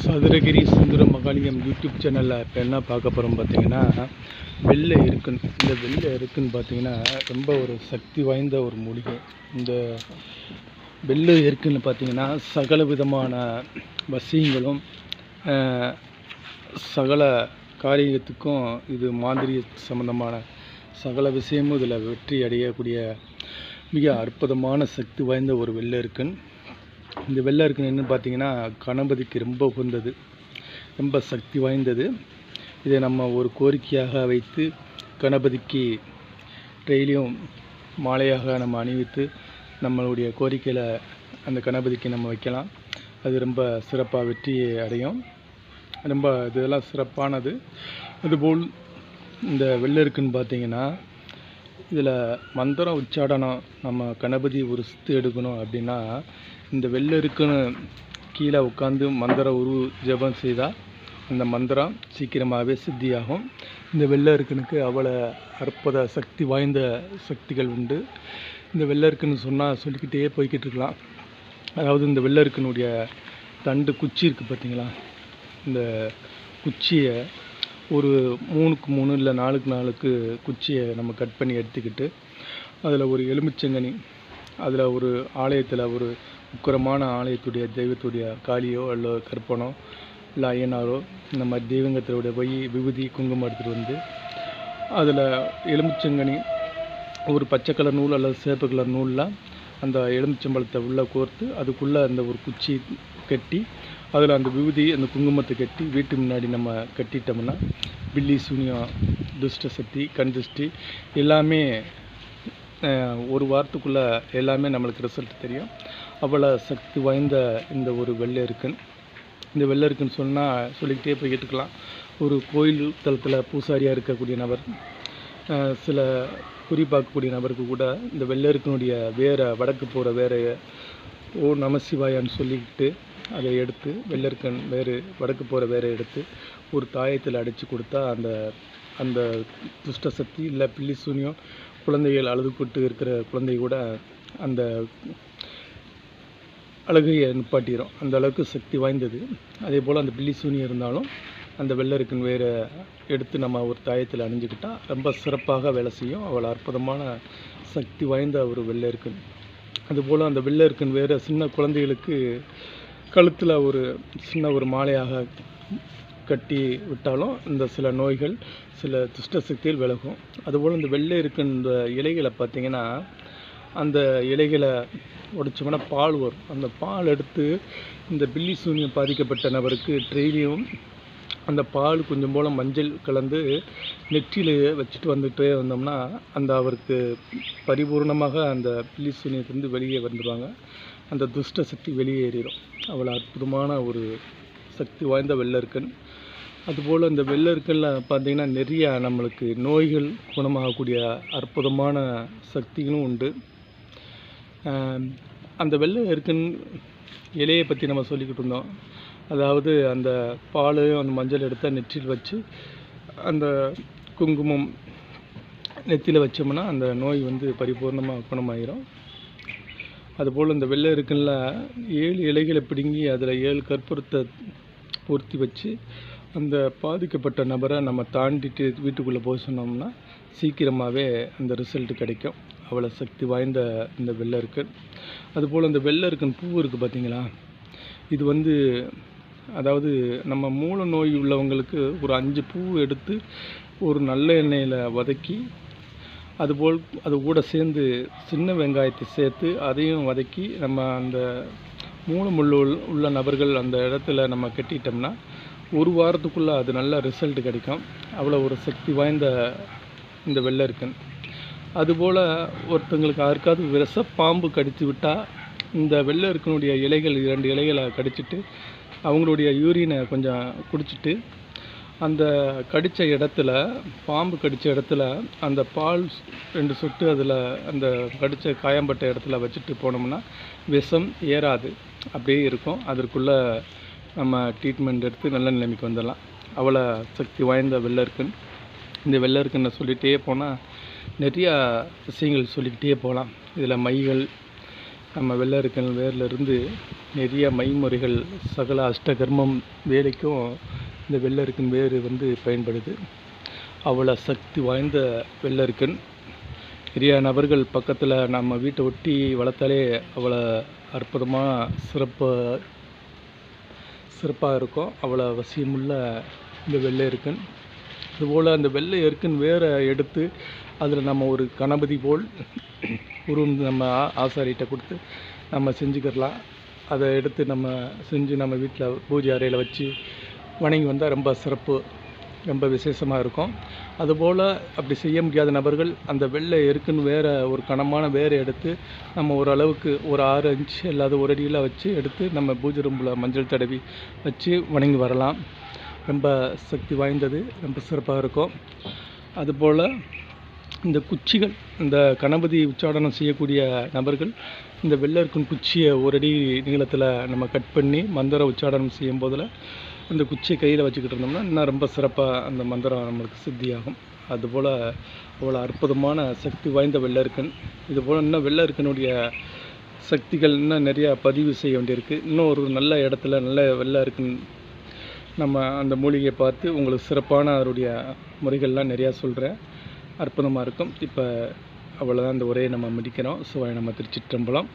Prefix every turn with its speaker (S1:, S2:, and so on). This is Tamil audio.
S1: சதுரகிரி சுந்தர மகாலிங்கம் யூடியூப் சேனலில் இப்போ என்ன பார்க்க போகிறோம் பார்த்தீங்கன்னா, வெள்ளை எருக்கன். இந்த வெள்ளை எருக்குன்னு பார்த்தீங்கன்னா ரொம்ப ஒரு சக்தி வாய்ந்த ஒரு மூலிகை. இந்த வெள்ளை எருக்குன்னு பார்த்தீங்கன்னா சகல விதமான வசியங்களும் சகல காரியத்துக்கும் இது மாந்திரிய சம்பந்தமான சகல விஷயமும் இதில் வெற்றி அடையக்கூடிய மிக அற்புதமான சக்தி வாய்ந்த ஒரு வெள்ளை எருக்கன். இந்த வெள்ளை எருக்கன் என்னன்னு பார்த்தீங்கன்னா கணபதிக்கு ரொம்ப உகந்தது, ரொம்ப சக்தி வாய்ந்தது. இதை நம்ம ஒரு கோரிக்கையாக வைத்து கணபதிக்கு டெய்லியும் மாலையாக நம்ம அணிவித்து நம்மளுடைய கோரிக்கையில் அந்த கணபதிக்கு நம்ம வைக்கலாம். அது ரொம்ப சிறப்பாக வெற்றி அடையும். ரொம்ப இதெல்லாம் சிறப்பானது. அதுபோல் இந்த வெள்ளை எருக்குன்னு பார்த்தீங்கன்னா இதில் மந்திரம் உச்சாடனம் நம்ம கணபதி ஒரு சித்து எடுக்கணும் அப்படின்னா இந்த வெள்ளை எருக்குன்னு கீழே உட்காந்து மந்திர ஜெபம் செய்தால் அந்த மந்திரம் சீக்கிரமாகவே சித்தியாகும். இந்த வெள்ளை எருக்கனுக்கு அவ்வளோ அற்புத சக்தி வாய்ந்த சக்திகள் உண்டு. இந்த வெள்ளை எருக்குன்னு சொன்னால் சொல்லிக்கிட்டே போய்கிட்டு இருக்கலாம். அதாவது இந்த வெள்ளை எருக்கனுடைய தண்டு குச்சி இருக்குது பார்த்தீங்களா, இந்த குச்சியை ஒரு 3க்கு 3 இல்லை 4க்கு 4 குச்சியை நம்ம கட் பண்ணி எடுத்துக்கிட்டு அதில் ஒரு எலுமிச்சங்கனி, அதில் ஒரு ஆலயத்தில் ஒரு உக்கரமான ஆலயத்துடைய தெய்வத்துடைய காளியோ அல்ல கற்பனோ இல்லை ஐயனாரோ இந்த மாதிரி தெய்வங்கத்தினுடைய போய் விபூதி குங்குமம் எடுத்துகிட்டு வந்து அதில் எலுமிச்சங்கனி ஒரு பச்சை கலர் நூல் அல்லது சிவப்பு கலர் நூலில் அந்த எலுமிச்சம்பழத்தை உள்ளே கோர்த்து அதுக்குள்ளே அந்த ஒரு குச்சி கட்டி அதில் அந்த விபூதி அந்த குங்குமத்தை கட்டி வீட்டு முன்னாடி நம்ம கட்டிட்டோம்னா பில்லி சூனியம் துஷ்ட சக்தி கண் திருஷ்டி எல்லாமே ஒரு வாரத்துக்குள்ளே எல்லாமே நம்மளுக்கு ரிசல்ட் தெரியும். அவ்வளோ சக்தி வாய்ந்த இந்த ஒரு வெள்ளை எருக்கன். இந்த வெள்ளை எருக்குன்னு சொன்னால் சொல்லிக்கிட்டே போய் கேட்டுக்கலாம். ஒரு கோயில் தளத்தில் பூசாரியாக இருக்கக்கூடிய நபர், சில குறி பார்க்கக்கூடிய நபருக்கு கூட இந்த வெள்ளை எருக்கனுடைய வேற வடக்கு போகிற வேற ஓ நமசிவாயான்னு சொல்லிக்கிட்டு அதை எடுத்து வெள்ளை எருக்கன் வேறு வடக்கு போகிற வேற எடுத்து ஒரு தாயத்தில் அடைச்சி கொடுத்தா அந்த அந்த துஷ்ட சக்தி இல்லை பில்லி சூனியம் குழந்தைகள் அழுதுபட்டு இருக்கிற குழந்தை கூட அந்த அழுகையை நிப்பாட்டிடும். அந்த அளவுக்கு சக்தி வாய்ந்தது. அதே போல் அந்த பில்லி சூனியம் இருந்தாலும் அந்த வெள்ளை எருக்கன் வேறு எடுத்து நம்ம ஒரு தாயத்தில் அணிஞ்சிக்கிட்டால் ரொம்ப சிறப்பாக வேலை செய்யும். அவ்வளோ அற்புதமான சக்தி வாய்ந்த ஒரு வெள்ளை எருக்கன். அதுபோல் அந்த வெள்ளை எருக்கன் வேறு சின்ன குழந்தைகளுக்கு கழுத்தில் ஒரு சின்ன ஒரு மாலையாக கட்டி விட்டாலும் இந்த சில நோய்கள் சில துஷ்ட சக்திகள் விலகும். அதுபோல் இந்த வெள்ளை எருக்கன் இந்த இலைகளை பார்த்திங்கன்னா அந்த இலைகளை உடைச்சோம்னா பால் வரும். அந்த பால் எடுத்து இந்த பில்லி சூனியம் பாதிக்கப்பட்ட நபருக்கு டெய்லியும் அந்த பால் கொஞ்சம் போல் மஞ்சள் கலந்து நெற்றியில் வச்சுட்டு வந்துகிட்டே வந்தோம்னா அந்த அவருக்கு பரிபூர்ணமாக அந்த பில்லி சூனியத்திலிருந்து வெளியே வந்துடுவாங்க. அந்த துஷ்ட சக்தி வெளியேறிடும். அவ்வளோ அற்புதமான ஒரு சக்தி வாய்ந்த வெள்ளை எருக்கன். அதுபோல் இந்த வெள்ளை எருக்கனில் பார்த்திங்கன்னா நிறைய நம்மளுக்கு நோய்கள் குணமாகக்கூடிய அற்புதமான சக்திகளும் உண்டு. அந்த வெள்ளை எருக்கன் இலையை பற்றி நம்ம சொல்லிக்கிட்டு இருந்தோம். அதாவது அந்த பால் அந்த மஞ்சள் எடுத்தால் நெற்றியில் வச்சு அந்த குங்குமம் நெற்றியில் வச்சோம்னா அந்த நோய் பரிபூர்ணமாக குணமாயிரும். அதுபோல் இந்த வெள்ளை எருக்கனில் 7 இலைகளை பிடுங்கி அதில் 7 கற்பூரத்தை பொருத்தி வச்சு அந்த பாதிக்கப்பட்ட நபரை நம்ம தாண்டிட்டு வீட்டுக்குள்ளே போக சொன்னோம்னா சீக்கிரமாகவே அந்த ரிசல்ட் கிடைக்கும். அவ்வளோ சக்தி வாய்ந்த இந்த வெள்ளை எருக்கன். அதுபோல் இந்த வெள்ளை எருக்கன் பூ இருக்குது பார்த்தீங்களா, இது அதாவது நம்ம மூல நோய் உள்ளவங்களுக்கு ஒரு 5 பூ எடுத்து ஒரு நல்ல எண்ணெயில் வதக்கி அதுபோல் அது கூட சேர்ந்து சின்ன வெங்காயத்தை சேர்த்து அதையும் வதக்கி நம்ம அந்த மூலமுள்ள உள்ள நபர்கள் அந்த இடத்துல நம்ம கட்டிட்டோம்னா ஒரு வாரத்துக்குள்ளே அது நல்ல ரிசல்ட் கிடைக்கும். அவ்வளோ ஒரு சக்தி வாய்ந்த இந்த வெள்ளை எருக்கன். அதுபோல் ஒருத்தங்களுக்கு யாருக்காவது விஷப்பாம்பு கடித்து விட்டால் இந்த வெள்ளை எருக்கனுடைய இலைகள் 2 இலைகளை கடிச்சிட்டு அவங்களுடைய யூரினை கொஞ்சம் குடிச்சிட்டு அந்த கடித்த இடத்துல பாம்பு கடித்த இடத்துல அந்த பால் 2 சொட்டு அதில் அந்த கடித்த காயம்பட்ட இடத்துல வச்சுட்டு போனோம்னா விஷம் ஏறாது, அப்படியே இருக்கும். அதற்குள்ளே நம்ம ட்ரீட்மெண்ட் எடுத்து நல்ல நிலைமைக்கு வந்துடலாம். அவ்வளோ சக்தி வாய்ந்த வெள்ளை எருக்கன். இந்த வெள்ளை எருக்கனை சொல்லிகிட்டே போனால் நிறையா விஷயங்கள் சொல்லிக்கிட்டே போகலாம். இதில் மைகள் நம்ம வெள்ளரிக்கன் வேர்லேருந்து நிறைய மைமுறைகள் சகல அஷ்டகர்மம் வேலைக்கும் இந்த வெள்ளரிக்கன் வேர் பயன்படுது. அவ்வளோ சக்தி வாய்ந்த வெள்ளரிக்கன். நிறைய நபர்கள் பக்கத்தில் நம்ம வீட்டை ஒட்டி வளர்த்தாலே அவ்வளோ அற்புதமாக சிறப்பாக இருக்கும். அவ்வளோ வசியமுள்ள இந்த வெள்ளை எருக்கன். அதுபோல் அந்த வெள்ளை எருக்கன் வேரை எடுத்து அதில் நம்ம ஒரு கணபதி போல் உருவம் நம்ம ஆசாரிகிட்ட கொடுத்து நம்ம செஞ்சுக்கிடலாம். அதை எடுத்து நம்ம செஞ்சு நம்ம வீட்டில் பூஜை அறையில் வச்சு வணங்கி வந்தால் ரொம்ப சிறப்பு, ரொம்ப விசேஷமாக இருக்கும். அதுபோல் அப்படி செய்ய முடியாத நபர்கள் அந்த வெள்ளை எருக்குன்னு வேறு ஒரு கனமான வேரை எடுத்து நம்ம ஓரளவுக்கு ஒரு 6 இன்ச் இல்லாத ஒரு அடியில் வச்சு எடுத்து நம்ம பூஜை ரூமில் மஞ்சள் தடவி வச்சு வணங்கி வரலாம். ரொம்ப சக்தி வாய்ந்தது, ரொம்ப சிறப்பாக இருக்கும். அதுபோல் இந்த குச்சிகள், இந்த கணபதி உச்சாடனம் செய்யக்கூடிய நபர்கள் இந்த வெள்ளரிக்கன் குச்சியை ஒரு அடி நீளத்தில் நம்ம கட் பண்ணி மந்திர உச்சாடனம் செய்யும் போதில் இந்த குச்சியை கையில் வச்சுக்கிட்டு இருந்தோம்னா இன்னும் ரொம்ப சிறப்பாக அந்த மந்திரம் நம்மளுக்கு சித்தியாகும். அதுபோல் அவ்வளோ அற்புதமான சக்தி வாய்ந்த வெள்ளரிக்கன். இதுபோல் இன்னும் வெள்ளரிக்கனுடைய சக்திகள் இன்னும் நிறையா பதிவு செய்ய வேண்டியிருக்கு. இன்னும் ஒரு நல்ல இடத்துல நல்ல வெள்ளரிக்கன் நம்ம அந்த மூலிகையை பார்த்து உங்களுக்கு சிறப்பான அதனுடைய முறைகள்லாம் நிறையா சொல்கிறேன். அற்புதமாக இருக்கும். இப்போ அவ்வளோதான், இந்த உரையை நம்ம முடிக்கிறோம். சிவாய நம. திருச்சிற்றம்பலம்.